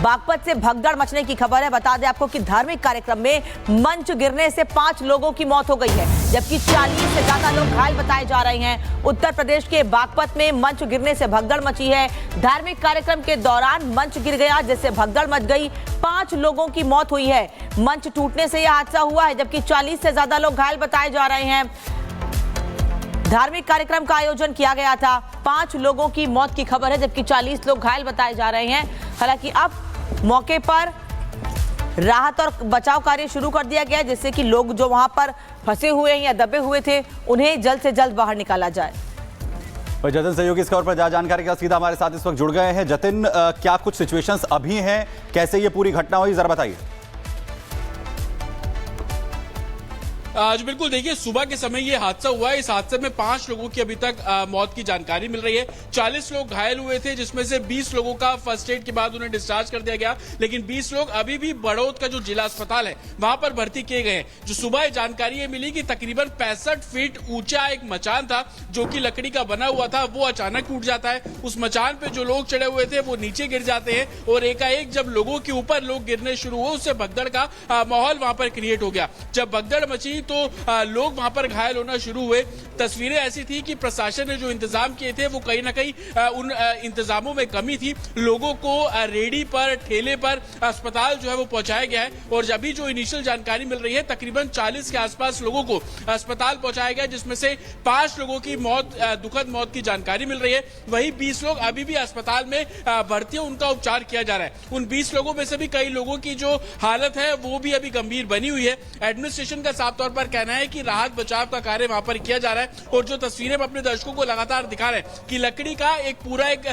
बागपत से भगदड़ मचने की खबर है। बता दें आपको कि धार्मिक कार्यक्रम में मंच गिरने से 5 लोगों की मौत हो गई है, जबकि 40 से ज्यादा लोग घायल बताए जा रहे हैं। उत्तर प्रदेश के बागपत में मंच गिरने से भगदड़ मची है। धार्मिक कार्यक्रम के दौरान मंच गिर गया, जिससे भगदड़ मच गई। 5 लोगों की मौत हुई है। मंच टूटने से यह हादसा हुआ है, जबकि 40 से ज्यादा लोग घायल बताए जा रहे हैं। धार्मिक कार्यक्रम का आयोजन किया गया था। 5 लोगों की मौत की खबर है, जबकि 40 लोग घायल बताए जा रहे हैं। हालांकि अब मौके पर राहत और बचाव कार्य शुरू कर दिया गया है, जिससे कि लोग जो वहां पर फंसे हुए हैं या दबे हुए थे, उन्हें जल्द से जल्द बाहर निकाला जाए। जतिन सहयोगी इस खबर पर ज्यादा जानकारी का सीधा हमारे साथ इस वक्त जुड़ गए हैं। जतिन, क्या कुछ सिचुएशंस अभी हैं, कैसे ये पूरी घटना हुई, जरा बताइए। आज बिल्कुल देखिए, सुबह के समय ये हादसा हुआ है। इस हादसे में 5 लोगों की अभी तक मौत की जानकारी मिल रही है। 40 लोग घायल हुए थे, जिसमें से 20 लोगों का फर्स्ट एड के बाद उन्हें डिस्चार्ज कर दिया गया, लेकिन 20 लोग अभी भी बड़ौद का जो जिला अस्पताल है वहां पर भर्ती किए गए हैं। जो सुबह जानकारी ये मिली कि तकरीबन 65 फीट ऊंचा एक मचान था, जो कि लकड़ी का बना हुआ था, वो अचानक टूट जाता है। उस मचान पे जो लोग चढ़े हुए थे वो नीचे गिर जाते हैं और एकाएक जब लोगों के ऊपर लोग गिरने शुरू हुए, उससे भगदड़ का माहौल वहां पर क्रिएट हो गया। जब भगदड़ मची तो लोग वहां पर घायल होना शुरू हुए। तस्वीरें ऐसी थी कि प्रशासन ने जो इंतजाम किए थे वो कहीं ना कहीं उन इंतजामों में कमी थी। लोगों को रेडी पर, ठेले पर अस्पताल जो है वो पहुंचाया गया है और अभी जो इनिशियल जानकारी मिल रही है, तकरीबन 40 के आसपास लोगों को अस्पताल पहुंचाया गया, जिसमें से 5 लोगों की मौत, दुखद मौत की जानकारी मिल रही है। वहीं 20 लोग अभी भी अस्पताल में भर्ती है, उनका उपचार किया जा रहा है। उन 20 लोगों में से भी कई लोगों की जो हालत है वो भी अभी गंभीर बनी हुई है। एडमिनिस्ट्रेशन का साफ तौर पर कहना है कि राहत बचाव का कार्य वहां पर किया जा रहा है और जो तस्वीरें अपने दर्शकों को लगातार दिखा रहे हैं कि लकड़ी का एक पूरा एक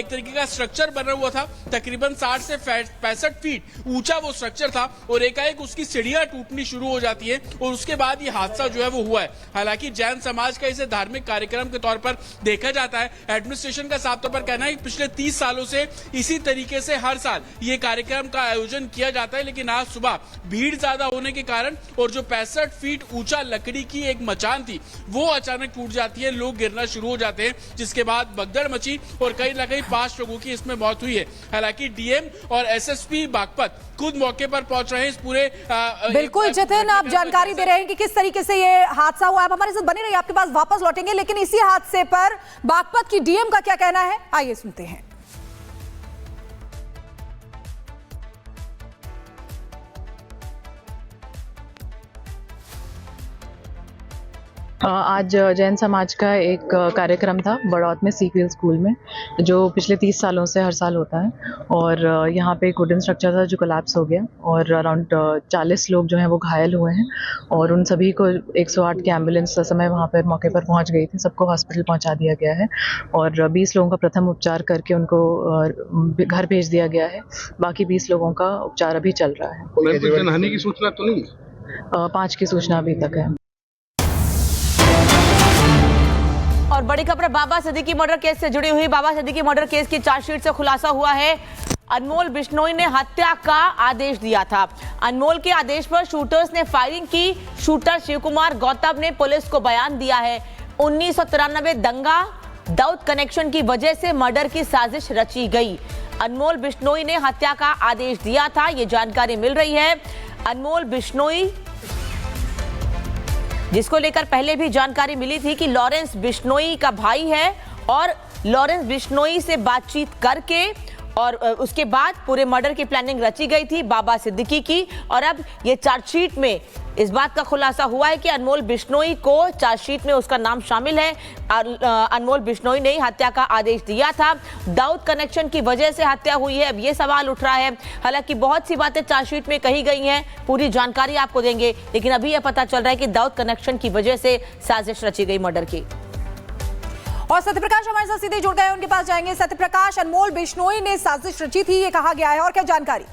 तरीके का स्ट्रक्चर बना हुआ था। तकरीबन 60 से 65 फीट ऊंचा वो स्ट्रक्चर था और एकाएक उसकी सीढ़ियां टूटनी शुरू हो जाती है और उसके बाद ये हादसा जो है वो हुआ है। हालांकि जैन समाज का इसे धार्मिक कार्यक्रम के तौर पर देखा जाता है। एडमिनिस्ट्रेशन का साफ तौर पर कहना है कि पिछले 30 सालों से इसी तरीके से हर साल ये कार्यक्रम का आयोजन किया जाता है, लेकिन आज सुबह भीड़ ज्यादा होने के कारण और जो 65 फीट ऊंचा लकड़ी की एक मचान थी वो अचानक टूट जाती है, लोग गिरना शुरू हो जाते हैं, जिसके बाद भगदड़ मची और कहीं ना कहीं 5 लोगों की इसमें मौत हुई है। हालांकि डीएम और एसएसपी बागपत खुद मौके पर पहुंच रहे हैं। इस पूरे बिल्कुल जतिन, आप जानकारी दे रहे हैं कि किस तरीके से ये हादसा हुआ। आप हमारे साथ बने रहिए, आपके पास वापस लौटेंगे, लेकिन इसी हादसे पर बागपत की डीएम का क्या कहना है, आइए सुनते हैं। आज जैन समाज का एक कार्यक्रम था बड़ौद में सीपीएल स्कूल में, जो पिछले 30 सालों से हर साल होता है। और यहाँ पे एक वुडन स्ट्रक्चर था जो कोलैप्स हो गया और अराउंड 40 लोग जो हैं वो घायल हुए हैं और उन सभी को 108 की एम्बुलेंस समय वहाँ पर मौके पर पहुँच गई थी। सबको हॉस्पिटल पहुँचा दिया गया है और 20 लोगों का प्रथम उपचार करके उनको घर भेज दिया गया है। बाकी 20 लोगों का उपचार अभी चल रहा है। कोई जनहानि की सूचना तो नहीं? 5 की सूचना अभी तक है। और बड़ी खबर बाबा सिद्दीकी मर्डर केस से जुड़ी हुई। बाबा सिद्दीकी मर्डर केस की चार्जशीट से खुलासा हुआ है, अनमोल बिश्नोई ने हत्या का आदेश दिया था। अनमोल के आदेश पर शूटर्स ने फायरिंग की। शूटर शिवकुमार गौतम ने पुलिस को बयान दिया है। 1993 दंगा दाऊद कनेक्शन की वजह से मर्डर की साजिश रची गई। अनमोल बिश्नोई ने हत्या का आदेश दिया था, ये जानकारी मिल रही है। अनमोल बिश्नोई, जिसको लेकर पहले भी जानकारी मिली थी कि लॉरेंस बिश्नोई का भाई है और लॉरेंस बिश्नोई से बातचीत करके और उसके बाद पूरे मर्डर की प्लानिंग रची गई थी बाबा सिद्दीकी की। और अब ये चार्जशीट में इस बात का खुलासा हुआ है कि अनमोल बिश्नोई को चार्जशीट में उसका नाम शामिल है। अनमोल बिश्नोई ने हत्या का आदेश दिया था। दाऊद कनेक्शन की वजह से हत्या हुई है, अब ये सवाल उठ रहा है। हालांकि बहुत सी बातें चार्जशीट में कही गई हैं, पूरी जानकारी आपको देंगे, लेकिन अभी यह पता चल रहा है कि दाऊद कनेक्शन की वजह से साजिश रची गई मर्डर की। और सत्यप्रकाश हमारे साथ सीधे जुड़ गए, उनके पास जाएंगे। सत्यप्रकाश, अनमोल बिश्नोई ने साजिश रची थी ये कहा गया है, और क्या जानकारी?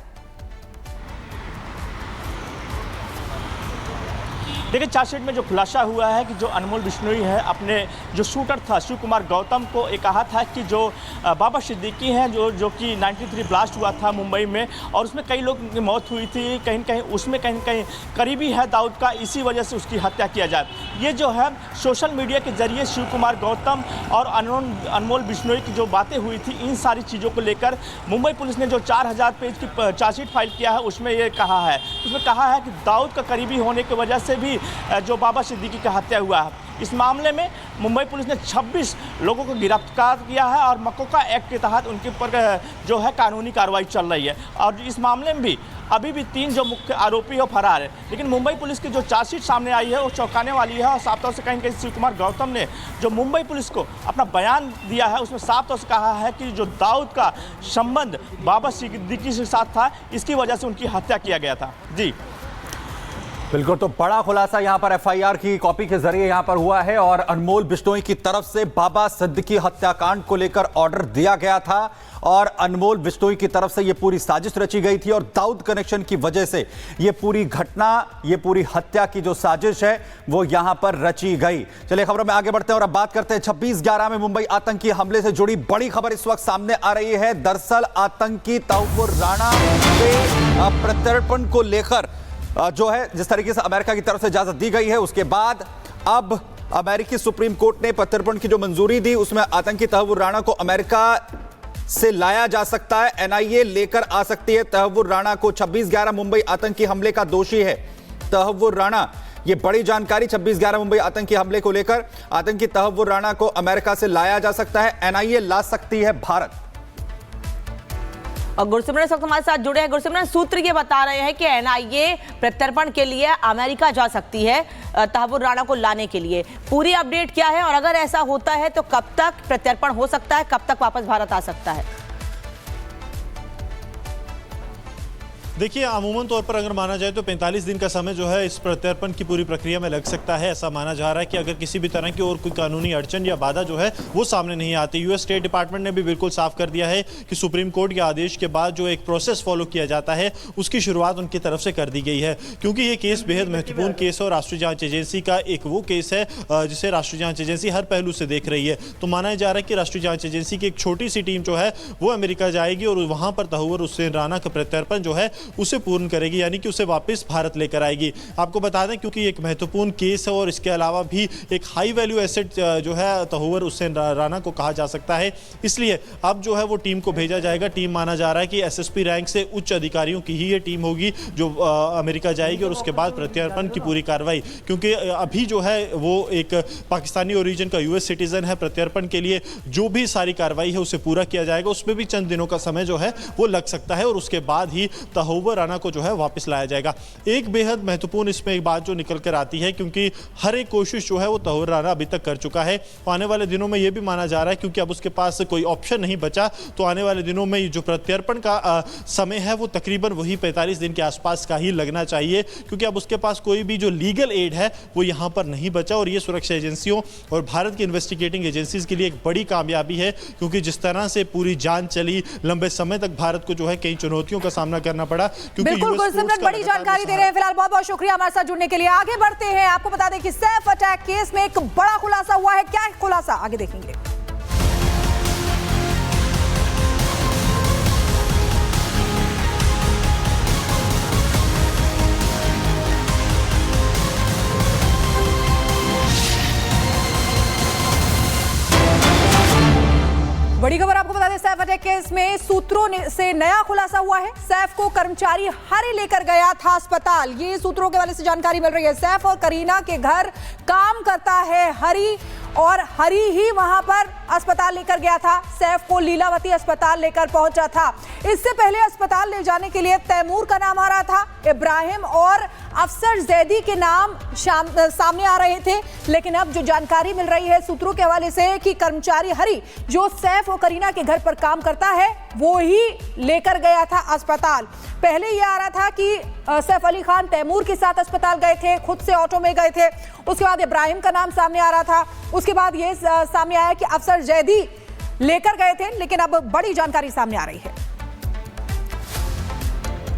देखिए, चार्जशीट में जो खुलासा हुआ है कि जो अनमोल बिश्नोई है अपने जो शूटर था शिव कुमार गौतम को ये कहा था कि जो बाबा सिद्दीकी हैं जो कि 93 ब्लास्ट हुआ था मुंबई में और उसमें कई लोग की मौत हुई थी, कहीं कहीं उसमें कहीं करीबी है दाऊद का, इसी वजह से उसकी हत्या किया जाए। ये जो है सोशल मीडिया के जरिए शिव कुमार गौतम और अनमोल बिश्नोई की जो बातें हुई थी, इन सारी चीज़ों को लेकर मुंबई पुलिस ने जो 4000 पेज की चार्जशीट फाइल किया है उसमें ये कहा है, कि दाऊद का करीबी होने की वजह से भी जो बाबा सिद्दीकी का हत्या हुआ है। इस मामले में मुंबई पुलिस ने 26 लोगों को गिरफ्तार किया है और मकोका एक्ट के तहत उनके ऊपर जो है कानूनी कार्रवाई चल रही है और इस मामले में भी अभी भी 3 जो मुख्य आरोपी है फरार है। लेकिन मुंबई पुलिस की जो चार्जशीट सामने आई है वो चौंकाने वाली है और साफ तौर से कहीं शिव कुमार गौतम ने जो मुंबई पुलिस को अपना बयान दिया है उसमें साफ तौर से कहा है कि जो दाऊद का संबंध बाबा सिद्दीकी के साथ था, इसकी वजह से उनकी हत्या किया गया था। जी बिल्कुल, तो बड़ा खुलासा यहां पर एफआईआर की कॉपी के जरिए यहां पर हुआ है और अनमोल बिश्नोई की तरफ से बाबा सिद्दीकी हत्याकांड को लेकर ऑर्डर दिया गया था और अनमोल बिश्नोई की तरफ से यह पूरी साजिश रची गई थी और दाऊद कनेक्शन की वजह से यह पूरी घटना, यह पूरी हत्या की जो साजिश है वो यहां पर रची गई। चलिए खबरों में आगे बढ़ते हैं और अब बात करते हैं 26/11 में मुंबई आतंकी हमले से जुड़ी बड़ी खबर इस वक्त सामने आ रही है। दरअसल आतंकी तहव्वुर राणा के प्रत्यर्पण को लेकर जो है जिस तरीके से अमेरिका की तरफ से इजाजत दी गई है, उसके बाद अब अमेरिकी सुप्रीम कोर्ट ने प्रत्यर्पण की जो मंजूरी दी उसमें आतंकी तहव्वुर राणा को अमेरिका से लाया जा सकता है। एनआईए लेकर आ सकती है तहव्वुर राणा को। 26/11 मुंबई आतंकी हमले का दोषी है तहव्वुर राणा। ये बड़ी जानकारी 26/11 मुंबई आतंकी हमले को लेकर आतंकी तहव्वुर राणा को अमेरिका से लाया जा सकता है, एनआईए ला सकती है भारत। और गुरसिमरन इस वक्त हमारे साथ जुड़े हैं। गुरसिमरन, सूत्र ये बता रहे हैं कि एनआईए प्रत्यर्पण के लिए अमेरिका जा सकती है तहव्वुर राणा को लाने के लिए। पूरी अपडेट क्या है और अगर ऐसा होता है तो कब तक प्रत्यर्पण हो सकता है, कब तक वापस भारत आ सकता है? देखिए, अमूमन तौर पर अगर माना जाए तो 45 दिन का समय जो है इस प्रत्यर्पण की पूरी प्रक्रिया में लग सकता है। ऐसा माना जा रहा है कि अगर किसी भी तरह की और कोई कानूनी अड़चन या बाधा जो है वो सामने नहीं आती। यूएस स्टेट डिपार्टमेंट ने भी बिल्कुल साफ कर दिया है कि सुप्रीम कोर्ट के आदेश के बाद जो एक प्रोसेस फॉलो किया जाता है उसकी शुरुआत उनकी तरफ से कर दी गई है, क्योंकि ये केस बेहद महत्वपूर्ण केस है और राष्ट्रीय जाँच एजेंसी का एक वो केस है जिसे राष्ट्रीय जाँच एजेंसी हर पहलू से देख रही है। तो माना जा रहा है कि राष्ट्रीय जाँच एजेंसी की एक छोटी सी टीम जो है वो अमेरिका जाएगी और वहाँ पर तहव्वुर हुसैन राणा का प्रत्यर्पण जो है उसे पूर्ण करेगी, यानी कि उसे वापस भारत लेकर आएगी। आपको बता दें क्योंकि एक महत्वपूर्ण केस है और इसके अलावा भी एक हाई वैल्यू एसेट जो है तहव्वुर हुसैन राणा को कहा जा सकता है, इसलिए अब जो है वो टीम को भेजा जाएगा। टीम माना जा रहा है कि एसएसपी रैंक से उच्च अधिकारियों की ही ये टीम होगी जो अमेरिका जाएगी और उसके बाद प्रत्यर्पण की पूरी कार्रवाई, क्योंकि अभी जो है वो एक पाकिस्तानी ओरिजिन का यूएस सिटीजन है। प्रत्यर्पण के लिए जो भी सारी कार्रवाई है उसे पूरा किया जाएगा, उसमें भी चंद दिनों का समय जो है वो लग सकता है और उसके बाद ही तहव्वुर राणा को जो है वापस लाया जाएगा। एक बेहद महत्वपूर्ण इसमें एक बात जो निकल कर आती है, क्योंकि हर एक कोशिश जो है वो तहव्वुर राणा अभी तक कर चुका है, तो आने वाले दिनों में ये भी माना जा रहा है क्योंकि अब उसके पास कोई ऑप्शन नहीं बचा, तो आने वाले दिनों में जो प्रत्यर्पण का समय है वो तकरीबन वही 45 दिन के आसपास का ही लगना चाहिए, क्योंकि अब उसके पास कोई भी जो लीगल एड है वो यहाँ पर नहीं बचा और ये सुरक्षा एजेंसियों और भारत की इन्वेस्टिगेटिंग एजेंसीज के लिए एक बड़ी कामयाबी है, क्योंकि जिस तरह से पूरी जांच चली लंबे समय तक भारत को जो है कई चुनौतियों का सामना करना पड़ा। बिल्कुल गुरसिमरन, बड़ी जानकारी दे रहे हैं। फिलहाल बहुत बहुत शुक्रिया हमारे साथ जुड़ने के लिए। आगे बढ़ते हैं, आपको बता दें कि सैफ अटैक केस में एक बड़ा खुलासा हुआ है। क्या खुलासा, आगे देखेंगे। बड़ी खबर आपको बता दें, सैफ अटैक केस में सूत्रों से नया खुलासा हुआ है। सैफ को कर्मचारी हरी लेकर गया था अस्पताल, ये सूत्रों के वाले से जानकारी मिल रही है। सैफ और करीना के घर काम करता है हरी और हरी ही वहां पर अस्पताल लेकर गया था। सैफ को लीलावती अस्पताल लेकर पहुंचा था। इससे पहले अस्पताल ले जाने के लिए तैमूर का नाम आ रहा था, इब्राहिम और अफसर जैदी के नाम सामने आ रहे थे। लेकिन अब जो जानकारी मिल रही है सूत्रों के हवाले से कि कर्मचारी हरी जो सैफ और करीना के घर पर काम करता है वो ही लेकर गया था अस्पताल। पहले यह आ रहा था कि सैफ अली खान तैमूर के साथ अस्पताल गए थे, खुद से ऑटो में गए थे। उसके बाद इब्राहिम का नाम सामने आ रहा था। उसके बाद ये सामने आया कि अफसर जैदी लेकर गए थे। लेकिन अब बड़ी जानकारी सामने आ रही है।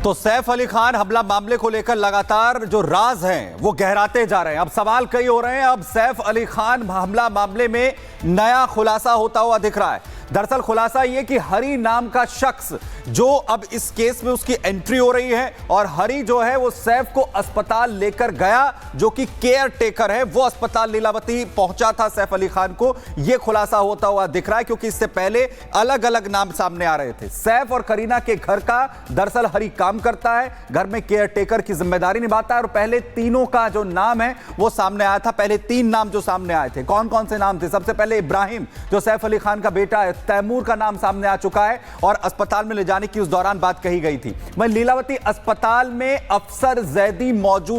तो सैफ अली खान हमला मामले को लेकर लगातार जो राज हैं वो गहराते जा रहे हैं। अब सवाल कई हो रहे हैं। अब सैफ अली खान हमला मामले में नया खुलासा होता हुआ दिख रहा है। दरअसल खुलासा ये कि हरी नाम का शख्स जो अब इस केस में उसकी एंट्री हो रही है, और हरी जो है वो सैफ को अस्पताल लेकर गया, जो कि केयर टेकर है, वो अस्पताल लीलावती पहुंचा था सैफ अली खान को। यह खुलासा होता हुआ दिख रहा है, क्योंकि इससे पहले अलग अलग नाम सामने आ रहे थे। सैफ और करीना के घर का दरअसल हरी काम करता है, घर में केयर टेकर की जिम्मेदारी निभाता है, और पहले तीनों का जो नाम है वो सामने आया था। पहले 3 नाम जो सामने आए थे, कौन कौन से नाम थे? सबसे पहले इब्राहिम, जो सैफ अली खान का बेटा है, तैमूर का नाम सामने आ चुका है और अस्पताल में ले जाने की उस दौरान बात कही गई थी। वहीं लीलावती अस्पताल में अफसर जैदी मौजूद